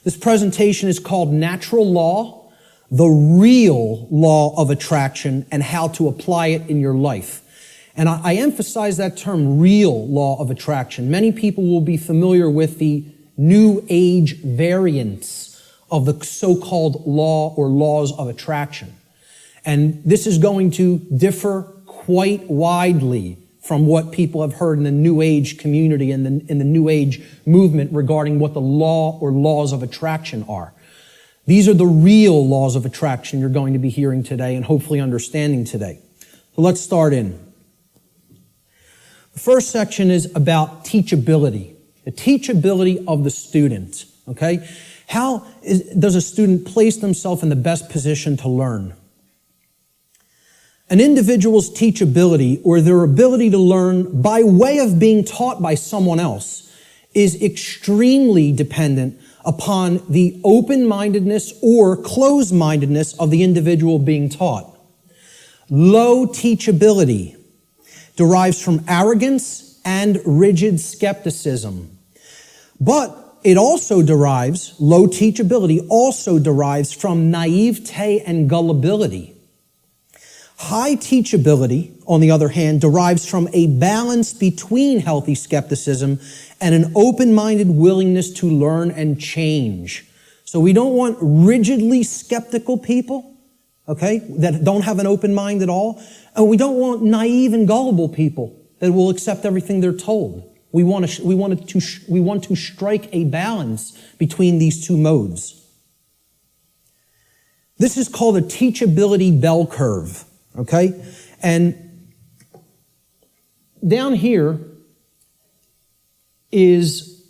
This presentation is called Natural Law, the Real Law of Attraction, and How to Apply It in Your Life. And I emphasize that term, real law of attraction. Many people will be familiar with the New Age variants of the so-called law or laws of attraction. And this is going to differ quite widely from what people have heard in the New Age community and in the New Age movement regarding what the law or laws of attraction are. These are the real laws of attraction you're going to be hearing today and hopefully understanding today. So let's start in. The first section is about teachability, the teachability of the student, okay? How does a student place themselves in the best position to learn? An individual's teachability, or their ability to learn by way of being taught by someone else, is extremely dependent upon the open-mindedness or closed-mindedness of the individual being taught. Low teachability derives from arrogance and rigid skepticism. But it also derives, low teachability also derives from naivete and gullibility. High teachability, on the other hand, derives from a balance between healthy skepticism and an open-minded willingness to learn and change. So we don't want rigidly skeptical people, okay, that don't have an open mind at all. And we don't want naive and gullible people that will accept everything they're told. We want to strike a balance between these two modes. This is called a teachability bell curve, okay? And down here is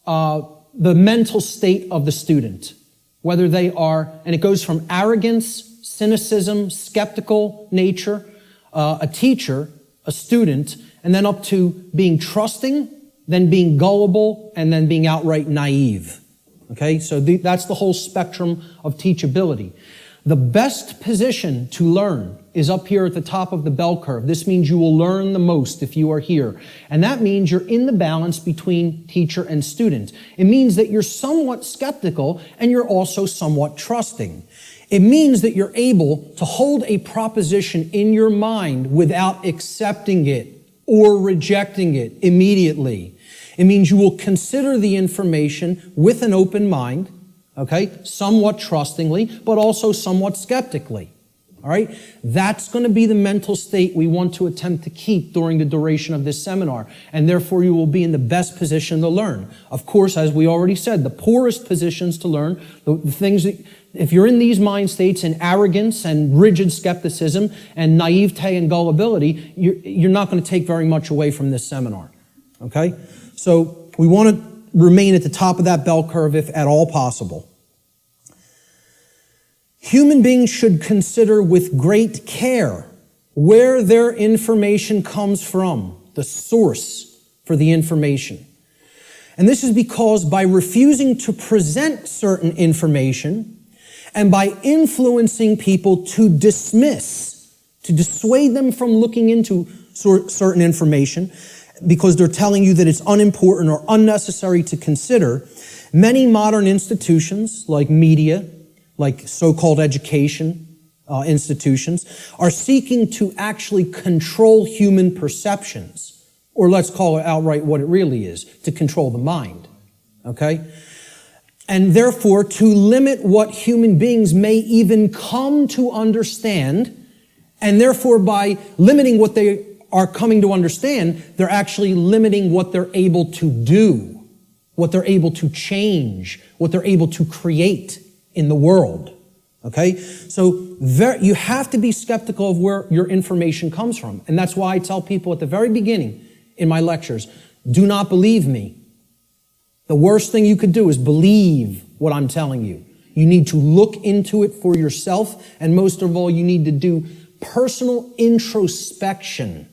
the mental state of the student, whether they are, and it goes from arrogance, cynicism, skeptical nature, a teacher, a student, and then up to being trusting, then being gullible, and then being outright naive. Okay, so that's the whole spectrum of teachability. The best position to learn is up here at the top of the bell curve. This means you will learn the most if you are here. And that means you're in the balance between teacher and student. It means that you're somewhat skeptical and you're also somewhat trusting. It means that you're able to hold a proposition in your mind without accepting it or rejecting it immediately. It means you will consider the information with an open mind, okay, somewhat trustingly, but also somewhat skeptically. All right? That's going to be the mental state we want to attempt to keep during the duration of this seminar, and therefore you will be in the best position to learn. Of course, as we already said, the poorest positions to learn, the things that, if you're in these mind states in arrogance and rigid skepticism and naivete and gullibility, you're not going to take very much away from this seminar. Okay? So we want to remain at the top of that bell curve if at all possible. Human beings should consider with great care where their information comes from, the source for the information. And this is because by refusing to present certain information and by influencing people to dismiss, to dissuade them from looking into certain information because they're telling you that it's unimportant or unnecessary to consider, many modern institutions like media, like so-called education institutions, are seeking to actually control human perceptions, or let's call it outright what it really is, to control the mind, okay? And therefore, to limit what human beings may even come to understand, and therefore by limiting what they are coming to understand, they're actually limiting what they're able to do, what they're able to change, what they're able to create in the world, okay? So you have to be skeptical of where your information comes from. And that's why I tell people at the very beginning in my lectures, do not believe me. The worst thing you could do is believe what I'm telling you. You need to look into it for yourself, and most of all, you need to do personal introspection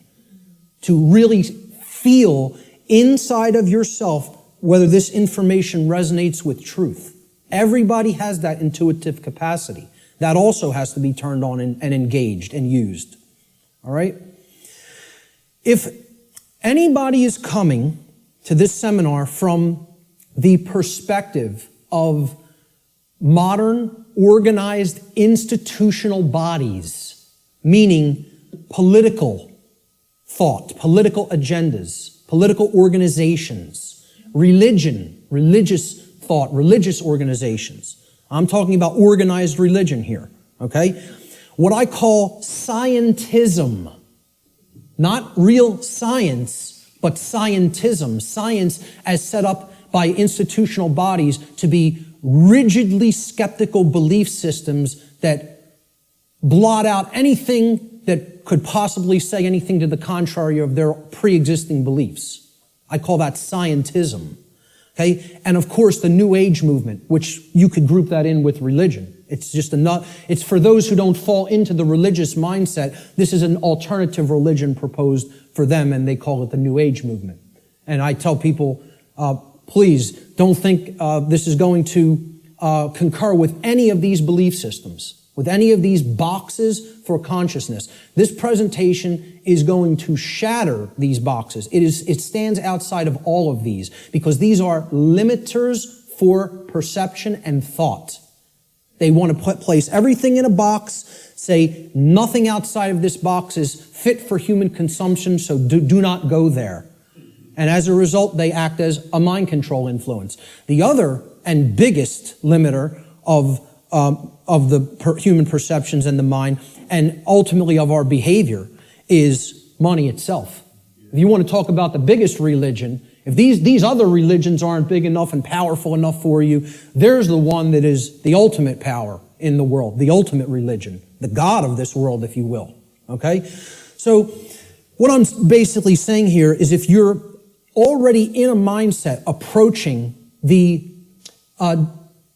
to really feel inside of yourself whether this information resonates with truth. Everybody has that intuitive capacity. That also has to be turned on and engaged and used. All right? If anybody is coming to this seminar from the perspective of modern, organized, institutional bodies, meaning political thought, political agendas, political organizations, religion, religious thought, religious organizations. I'm talking about organized religion here, okay? What I call scientism, not real science, but scientism, science as set up by institutional bodies to be rigidly skeptical belief systems that blot out anything that could possibly say anything to the contrary of their pre-existing beliefs. I call that scientism. Okay? And of course, the New Age movement, which you could group that in with religion. It's just it's for those who don't fall into the religious mindset. This is an alternative religion proposed for them, and they call it the New Age movement. And I tell people, please don't think this is going to concur with any of these belief systems, with any of these boxes for consciousness. This presentation is going to shatter these boxes. It stands outside of all of these because these are limiters for perception and thought. They want to place everything in a box, say nothing outside of this box is fit for human consumption, so do not go there. And as a result, they act as a mind control influence. The other and biggest limiter of the human perceptions and the mind, and ultimately of our behavior, is money itself. If you want to talk about the biggest religion, if these other religions aren't big enough and powerful enough for you, there's the one that is the ultimate power in the world, the ultimate religion, the God of this world, if you will. Okay? So what I'm basically saying here is if you're already in a mindset approaching the,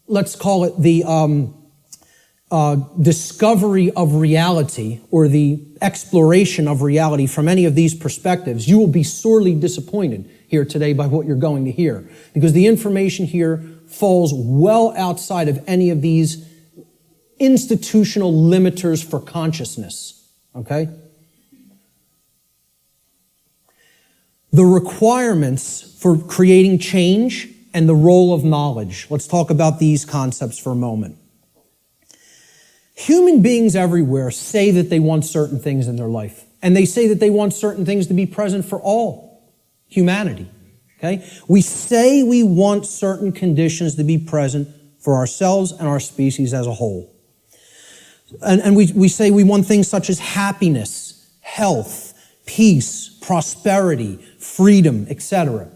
let's call it the discovery of reality or the exploration of reality from any of these perspectives, you will be sorely disappointed here today by what you're going to hear, because the information here falls well outside of any of these institutional limiters for consciousness, okay? The requirements for creating change and the role of knowledge. Let's talk about these concepts for a moment. Human beings everywhere say that they want certain things in their life, and they say that they want certain things to be present for all humanity, okay? We say we want certain conditions to be present for ourselves and our species as a whole. And we say we want things such as happiness, health, peace, prosperity, freedom, etc.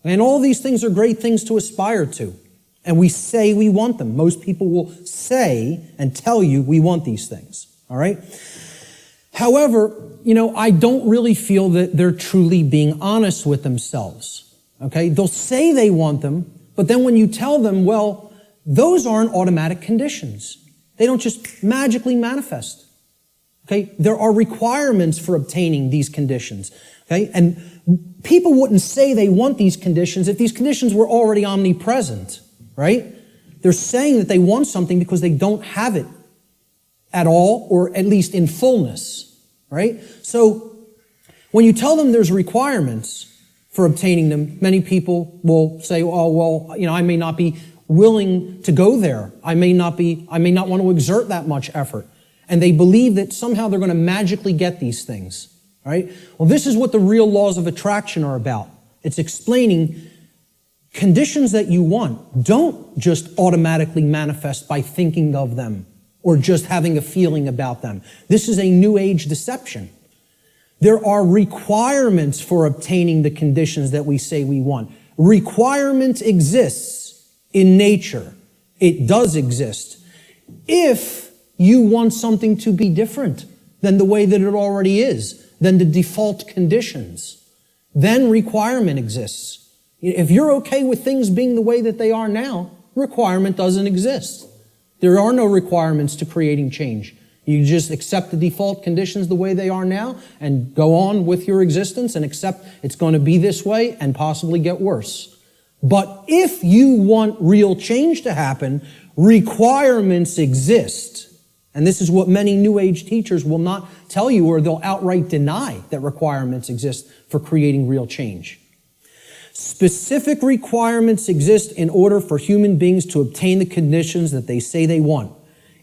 And all these things are great things to aspire to. And we say we want them. Most people will say and tell you we want these things, all right? However, I don't really feel that they're truly being honest with themselves, okay? They'll say they want them, but then when you tell them, well, those aren't automatic conditions. They don't just magically manifest, okay? There are requirements for obtaining these conditions, okay? And people wouldn't say they want these conditions if these conditions were already omnipresent, right? They're saying that they want something because they don't have it at all, or at least in fullness, right? So when you tell them there's requirements for obtaining them, many people will say, oh, well, I may not be willing to go there. I may not want to exert that much effort. And they believe that somehow they're going to magically get these things, right? Well, this is what the real laws of attraction are about. It's explaining conditions that you want don't just automatically manifest by thinking of them or just having a feeling about them. This is a New Age deception. There are requirements for obtaining the conditions that we say we want. Requirement exists in nature. It does exist. If you want something to be different than the way that it already is, than the default conditions, then requirement exists. If you're okay with things being the way that they are now, requirement doesn't exist. There are no requirements to creating change. You just accept the default conditions the way they are now and go on with your existence and accept it's going to be this way and possibly get worse. But if you want real change to happen, requirements exist. And this is what many New Age teachers will not tell you, or they'll outright deny that requirements exist for creating real change. Specific requirements exist in order for human beings to obtain the conditions that they say they want.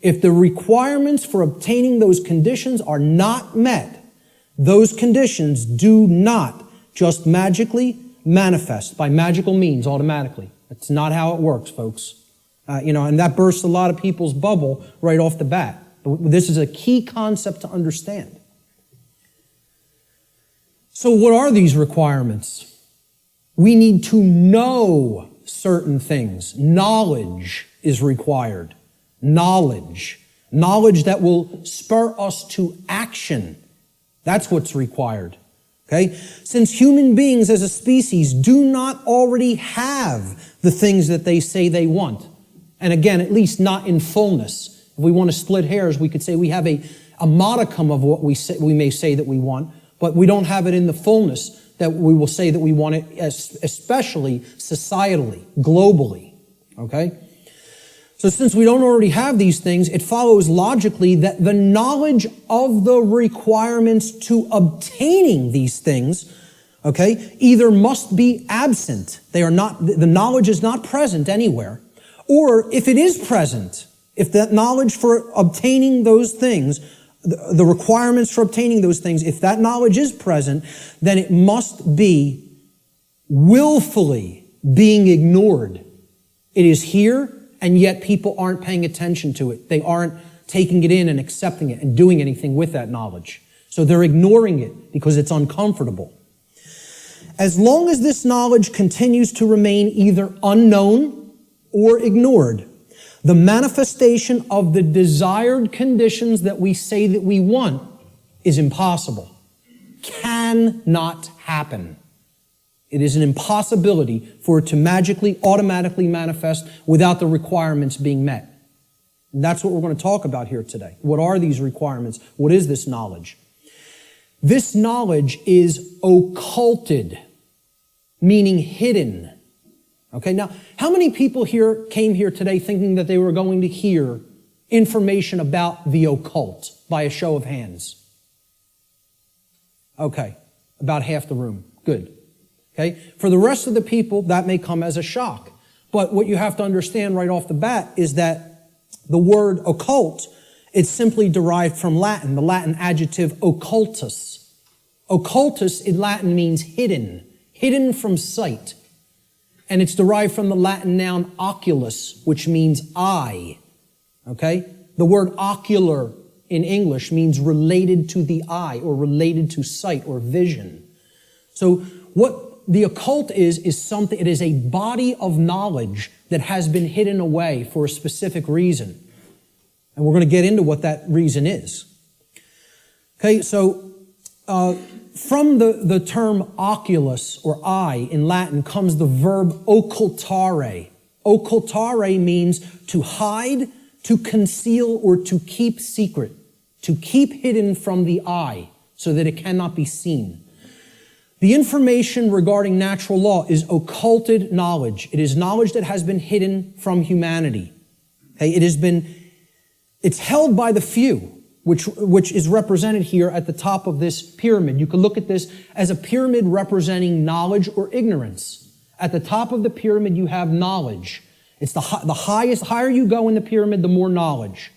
If the requirements for obtaining those conditions are not met, those conditions do not just magically manifest by magical means automatically. That's not how it works, folks. And that bursts a lot of people's bubble right off the bat. This is a key concept to understand. So what are these requirements? We need to know certain things. Knowledge is required. Knowledge. Knowledge that will spur us to action. That's what's required. Okay? Since human beings as a species do not already have the things that they say they want, and again, at least not in fullness. If we want to split hairs, we could say we have a modicum of what we may say that we want, but we don't have it in the fullness that we will say that we want it, especially societally, globally. Okay? So since we don't already have these things, it follows logically that the knowledge of the requirements to obtaining these things, okay, either must be absent. The knowledge is not present anywhere. Or if it is present, if that knowledge for obtaining those things, the requirements for obtaining those things, if that knowledge is present, then it must be willfully being ignored. It is here, and yet people aren't paying attention to it. They aren't taking it in and accepting it and doing anything with that knowledge. So they're ignoring it because it's uncomfortable. As long as this knowledge continues to remain either unknown or ignored, the manifestation of the desired conditions that we say that we want is impossible. Cannot happen. It is an impossibility for it to magically, automatically manifest without the requirements being met. And that's what we're going to talk about here today. What are these requirements? What is this knowledge? This knowledge is occulted, meaning hidden. Okay, now, how many people here came here today thinking that they were going to hear information about the occult by a show of hands? Okay, about half the room. Good. Okay, for the rest of the people, that may come as a shock. But what you have to understand right off the bat is that the word occult, it's simply derived from Latin, the Latin adjective occultus. Occultus in Latin means hidden, hidden from sight. And it's derived from the Latin noun oculus, which means eye. Okay? The word ocular in English means related to the eye or related to sight or vision. So what the occult is something, it is a body of knowledge that has been hidden away for a specific reason. And we're going to get into what that reason is. Okay, so from the term oculus or eye in Latin comes the verb occultare. Occultare means to hide, to conceal, or to keep secret. To keep hidden from the eye so that it cannot be seen. The information regarding natural law is occulted knowledge. It is knowledge that has been hidden from humanity. Okay, it's held by the few, which is represented here at the top of this pyramid. You can look at this as a pyramid representing knowledge or ignorance. At the top of the pyramid, you have knowledge. It's the higher you go in the pyramid, the more knowledge.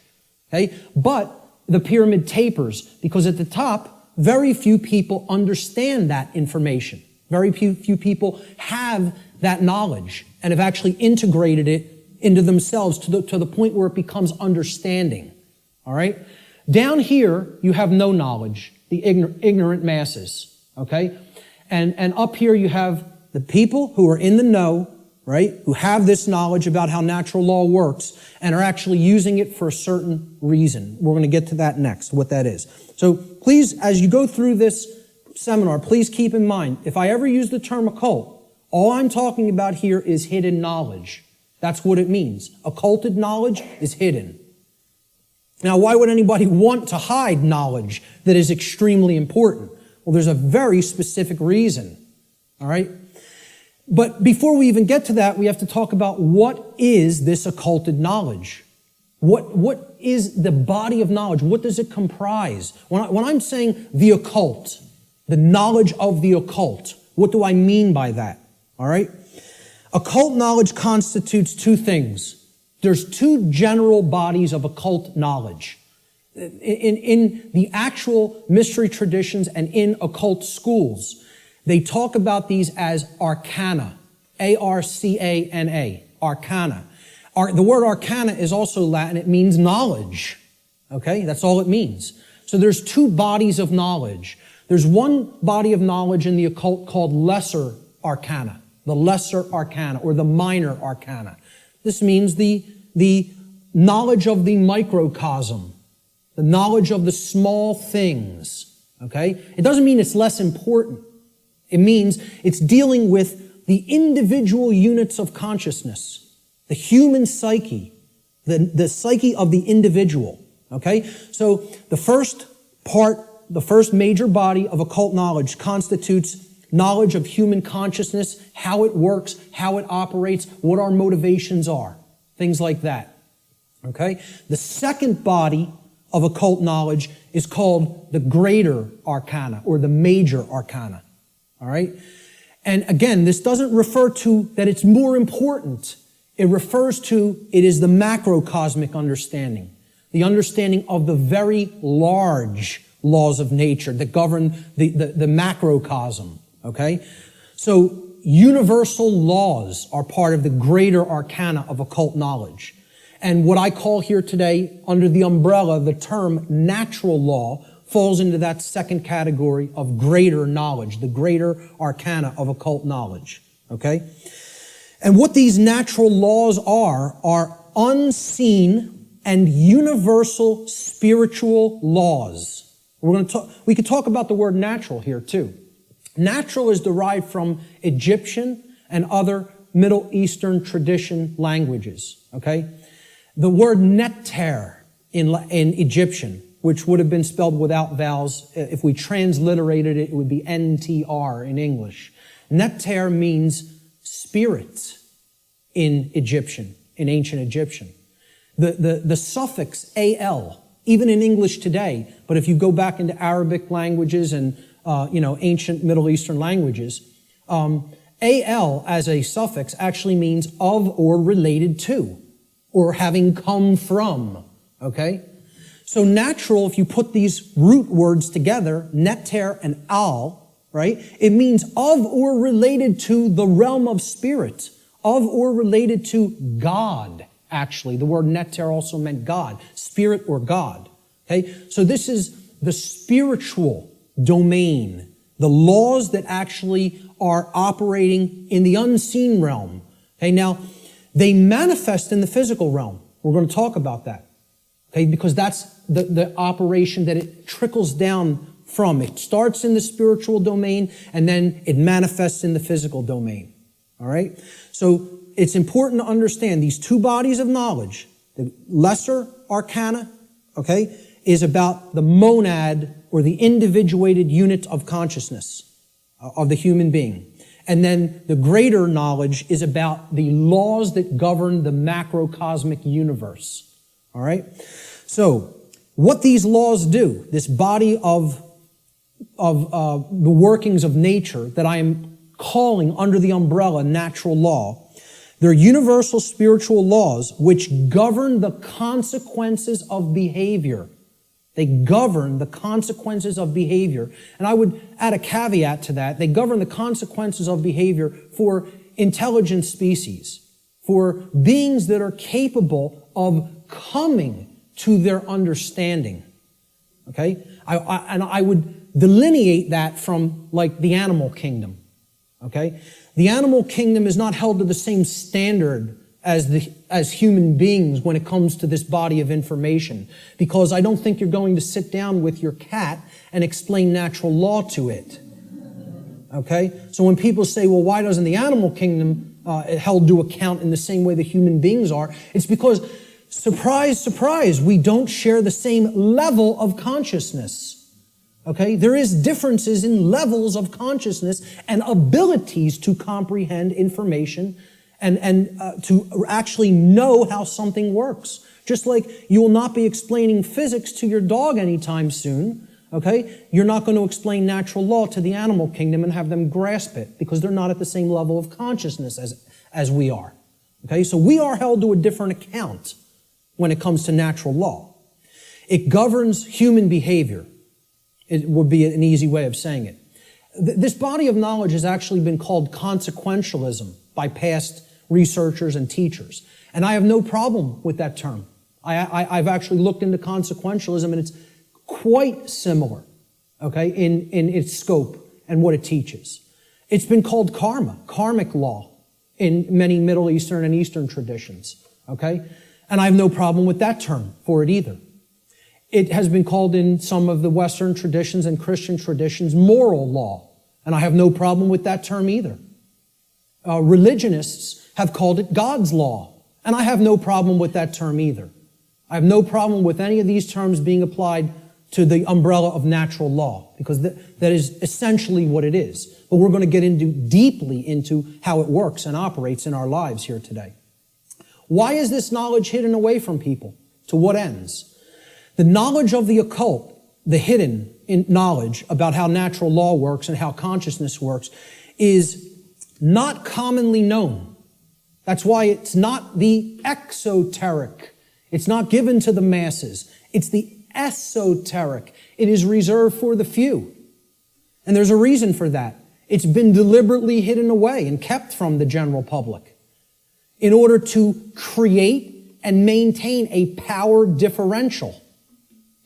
Okay? But the pyramid tapers because at the top, very few people understand that information. Very few people have that knowledge and have actually integrated it into themselves to the point where it becomes understanding. All right? Down here, you have no knowledge, the ignorant masses, okay? And up here you have the people who are in the know, right? Who have this knowledge about how natural law works and are actually using it for a certain reason. We're going to get to that next, what that is. So please, as you go through this seminar, please keep in mind, if I ever use the term occult, all I'm talking about here is hidden knowledge. That's what it means. Occulted knowledge is hidden. Now, why would anybody want to hide knowledge that is extremely important? Well, there's a very specific reason, all right? But before we even get to that, we have to talk about what is this occulted knowledge? What is the body of knowledge? What does it comprise? When I'm saying the occult, the knowledge of the occult, what do I mean by that? All right? Occult knowledge constitutes two things. There's two general bodies of occult knowledge. In the actual mystery traditions and in occult schools, they talk about these as arcana. A-R-C-A-N-A. Arcana. The word arcana is also Latin. It means knowledge. Okay? That's all it means. So there's two bodies of knowledge. There's one body of knowledge in the occult called lesser arcana. The lesser arcana or the minor arcana. This means the knowledge of the microcosm. The knowledge of the small things. Okay? It doesn't mean it's less important. It means it's dealing with the individual units of consciousness. The human psyche. The psyche of the individual. Okay? So the first major body of occult knowledge constitutes knowledge of human consciousness, how it works, how it operates, what our motivations are. Things like that. Okay? The second body of occult knowledge is called the greater arcana or the major arcana. All right? And again, this doesn't refer to that it's more important. It refers to it is the macrocosmic understanding. The understanding of the very large laws of nature that govern the macrocosm. Okay? So universal laws are part of the greater arcana of occult knowledge. And what I call here today, under the umbrella, the term natural law, falls into that second category of greater knowledge, the greater arcana of occult knowledge. Okay? And what these natural laws are unseen and universal spiritual laws. We could talk about the word natural here too. Natural is derived from Egyptian and other Middle Eastern tradition languages. Okay? The word neter in Egyptian, which would have been spelled without vowels, if we transliterated it, it would be N-T-R in English. Neter means spirit in Egyptian, in ancient Egyptian. The suffix al, even in English today, but if you go back into Arabic languages and ancient Middle Eastern languages, al as a suffix actually means of or related to, or having come from, okay? So natural, if you put these root words together, neter and al, right? It means of or related to the realm of spirit, of or related to God, actually. The word neter also meant God, spirit or God, okay? So this is the spiritual domain, the laws that actually are operating in the unseen realm. Okay, now, they manifest in the physical realm. We're going to talk about that. Okay, because that's the operation that it trickles down from. It starts in the spiritual domain and then it manifests in the physical domain. All right? So it's important to understand these two bodies of knowledge. The lesser arcana, okay, is about the monad or the individuated unit of consciousness of the human being. And then the greater knowledge is about the laws that govern the macrocosmic universe. All right? So, what these laws do, this body of the workings of nature that I am calling under the umbrella natural law, they're universal spiritual laws which govern the consequences of behavior. They govern the consequences of behavior. And I would add a caveat to that. They govern the consequences of behavior for intelligent species, for beings that are capable of coming to their understanding. Okay? I would delineate that from, like, the animal kingdom. Okay? The animal kingdom is not held to the same standard as human beings when it comes to this body of information. Because I don't think you're going to sit down with your cat and explain natural law to it. Okay? So when people say, well, why doesn't the animal kingdom held to account in the same way the human beings are? It's because, surprise, surprise, we don't share the same level of consciousness. Okay? There is differences in levels of consciousness and abilities to comprehend information and to actually know how something works. Just like you will not be explaining physics to your dog anytime soon, Okay? You're not going to explain natural law to the animal kingdom and have them grasp it because they're not at the same level of consciousness as we are. Okay? So we are held to a different account when it comes to natural law. It governs human behavior. It would be an easy way of saying it. This body of knowledge has actually been called consequentialism by past researchers and teachers. And I have no problem with that term. I've actually looked into consequentialism, and it's quite similar, okay, in its scope and what it teaches. It's been called karma, karmic law, in many Middle Eastern and Eastern traditions, okay? And I have no problem with that term for it either. It has been called in some of the Western traditions and Christian traditions moral law, and I have no problem with that term either. Religionists have called it God's law, and I have no problem with that term either. I have no problem with any of these terms being applied to the umbrella of natural law, because that is essentially what it is. But we're going to get deeply into how it works and operates in our lives here today. Why is this knowledge hidden away from people? To what ends? The knowledge of the occult, the hidden knowledge about how natural law works and how consciousness works, is not commonly known. That's why it's not the exoteric. It's not given to the masses. It's the esoteric. It is reserved for the few. And there's a reason for that. It's been deliberately hidden away and kept from the general public in order to create and maintain a power differential.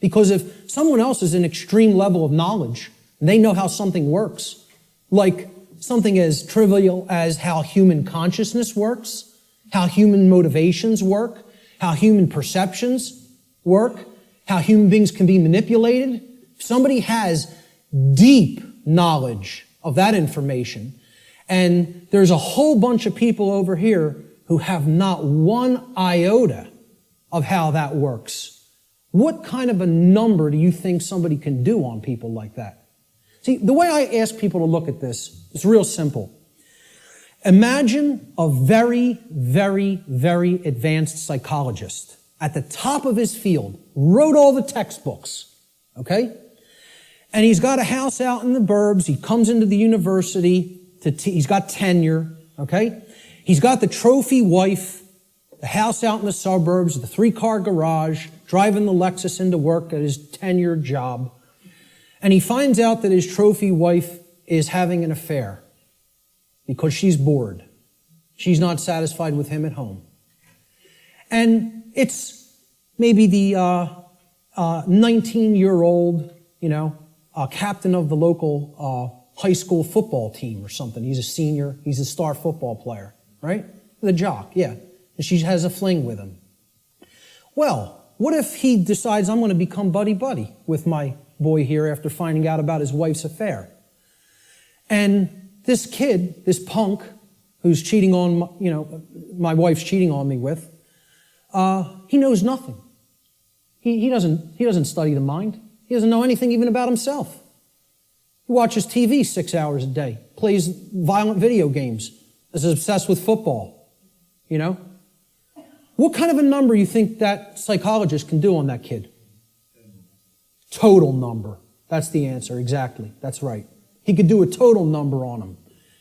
Because if someone else is an extreme level of knowledge, and they know how something works, like something as trivial as how human consciousness works, how human motivations work, how human perceptions work, how human beings can be manipulated. If somebody has deep knowledge of that information, and there's a whole bunch of people over here who have not one iota of how that works, what kind of a number do you think somebody can do on people like that? See, the way I ask people to look at this is real simple. Imagine a very, very, very advanced psychologist at the top of his field, wrote all the textbooks, okay? And he's got a house out in the burbs. He comes into the university. He's got tenure, okay? He's got the trophy wife, the house out in the suburbs, the 3-car garage, driving the Lexus into work at his tenured job. And he finds out that his trophy wife is having an affair because she's bored. She's not satisfied with him at home. And it's maybe the 19-year-old, captain of the local high school football team or something. He's a senior. He's a star football player, right? The jock, yeah. And she has a fling with him. Well, what if he decides, I'm going to become buddy-buddy with my boy here after finding out about his wife's affair? And this kid, this punk, who's cheating on, my wife's cheating on me with, he knows nothing. He doesn't study the mind. He doesn't know anything even about himself. He watches TV 6 hours a day, plays violent video games, is obsessed with football, What kind of a number you think that psychologist can do on that kid? Total number. That's the answer, exactly. That's right. He could do a total number on him.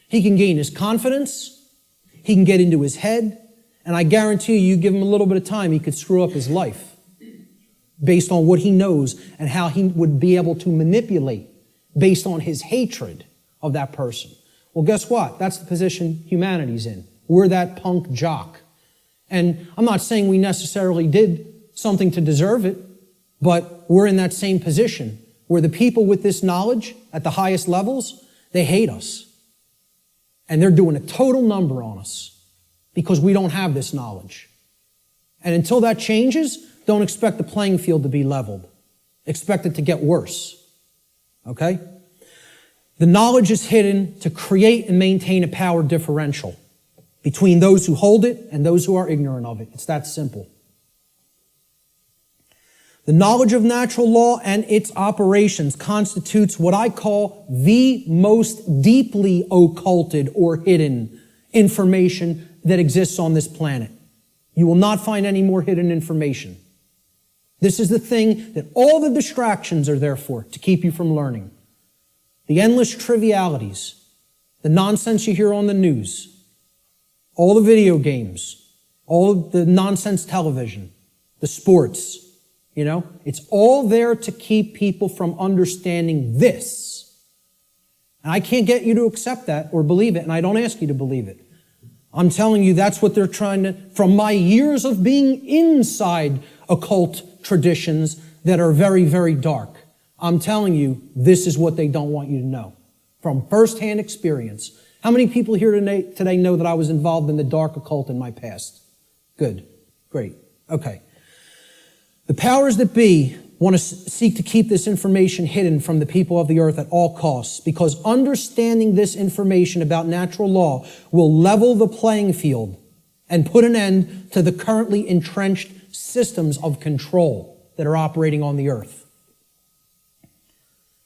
He can gain his confidence. He can get into his head. And I guarantee you give him a little bit of time, he could screw up his life based on what he knows and how he would be able to manipulate based on his hatred of that person. Well, guess what? That's the position humanity's in. We're that punk jock. And I'm not saying we necessarily did something to deserve it, but we're in that same position where the people with this knowledge at the highest levels, they hate us. And they're doing a total number on us because we don't have this knowledge. And until that changes, don't expect the playing field to be leveled. Expect it to get worse. Okay? The knowledge is hidden to create and maintain a power differential between those who hold it and those who are ignorant of it. It's that simple. The knowledge of natural law and its operations constitutes what I call the most deeply occulted or hidden information that exists on this planet. You will not find any more hidden information. This is the thing that all the distractions are there for, to keep you from learning. The endless trivialities, the nonsense you hear on the news, all the video games, all of the nonsense television, the sports, it's all there to keep people from understanding this. And I can't get you to accept that or believe it, and I don't ask you to believe it. I'm telling you that's what they're trying to, from my years of being inside occult traditions that are very, very dark, I'm telling you this is what they don't want you to know. From firsthand experience. How many people here today know that I was involved in the dark occult in my past? Good. Great. Okay. The powers that be want to seek to keep this information hidden from the people of the earth at all costs, because understanding this information about natural law will level the playing field and put an end to the currently entrenched systems of control that are operating on the earth.